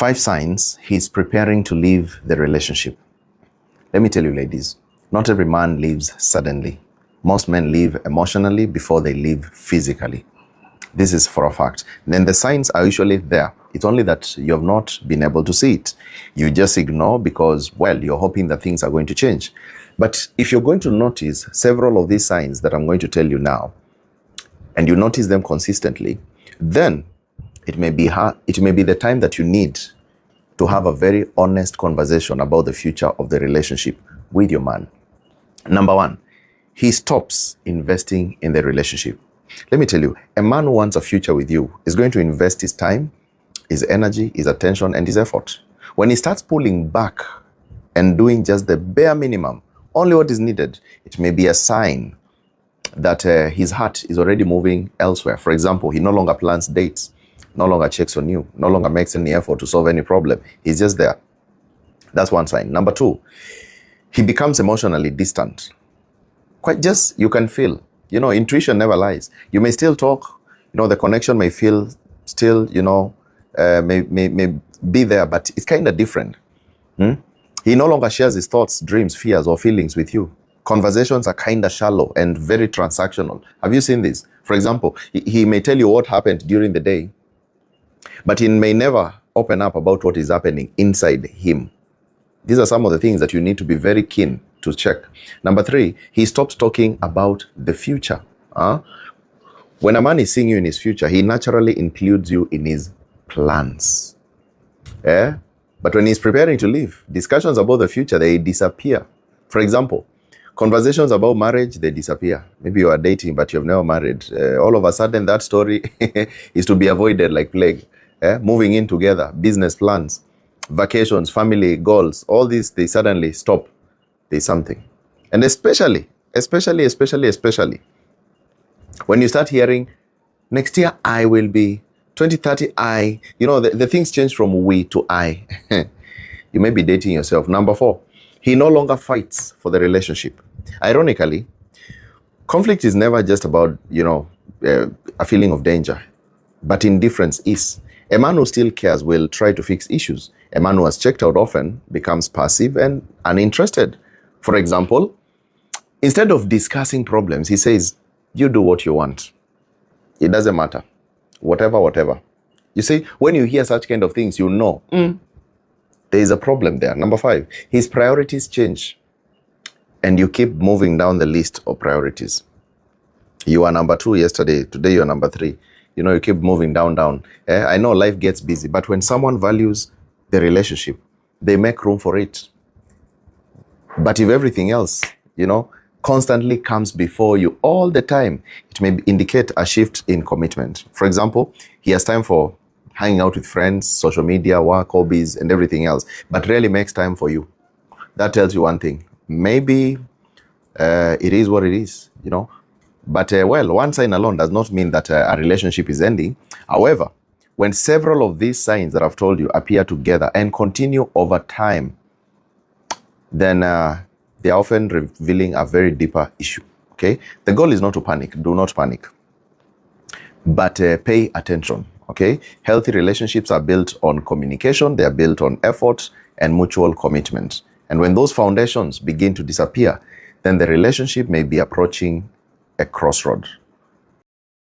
5 signs he's preparing to leave the relationship. Let me tell you, ladies, not every man leaves suddenly. Most men leave emotionally before they leave physically. This is for a fact. Then the signs are usually there. It's only that you have not been able to see it. You just ignore because, well, you're hoping that things are going to change. But if you're going to notice several of these signs that I'm going to tell you now, and you notice them consistently, then it may be the time that you need to have a very honest conversation about the future of the relationship with your man. Number 1, he stops investing in the relationship. Let me tell you, a man who wants a future with you is going to invest his time, his energy, his attention, and his effort. When he starts pulling back and doing just the bare minimum, only what is needed, it may be a sign that his heart is already moving elsewhere. For example, he no longer plans dates, no longer checks on you, no longer makes any effort to solve any problem. He's just there. That's one sign. Number 2, he becomes emotionally distant. You can feel, intuition never lies. You may still talk, the connection may feel still, may be there, but it's kind of different. He no longer shares his thoughts, dreams, fears, or feelings with you. Conversations are kind of shallow and very transactional. Have you seen this? For example, he may tell you what happened during the day, but he may never open up about what is happening inside him. These are some of the things that you need to be very keen to check. Number 3, he stops talking about the future. When a man is seeing you in his future, he naturally includes you in his plans. But when he's preparing to leave, discussions about the future, they disappear. For example, conversations about marriage, they disappear. Maybe you are dating, but you've never married. All of a sudden, that story is to be avoided like plague. Moving in together, business plans, vacations, family goals, all these, they suddenly stop. There's something. And especially, when you start hearing, next year I will be, 2030 I, the things change from we to I. You may be dating yourself. Number 4, he no longer fights for the relationship. Ironically, conflict is never just about, a feeling of danger, but indifference is. A man who still cares will try to fix issues. A man who has checked out often becomes passive and uninterested. For example, instead of discussing problems, he says, you do what you want. It doesn't matter. Whatever. You see, when you hear such kind of things, you know, there is a problem there. Number 5, his priorities change. And you keep moving down the list of priorities. You are number 2 yesterday. Today you are number 3. You keep moving down. I know life gets busy, but when someone values the relationship, they make room for it. But if everything else, constantly comes before you all the time, it may indicate a shift in commitment. For example, he has time for hanging out with friends, social media, work, hobbies, and everything else, but rarely makes time for you. That tells you one thing. Maybe it is what it is, But, one sign alone does not mean that a relationship is ending. However, when several of these signs that I've told you appear together and continue over time, then they are often revealing a very deeper issue, okay? The goal is not to panic. Do not panic. But pay attention, okay? Healthy relationships are built on communication. They are built on effort and mutual commitment. And when those foundations begin to disappear, then the relationship may be approaching a crossroad.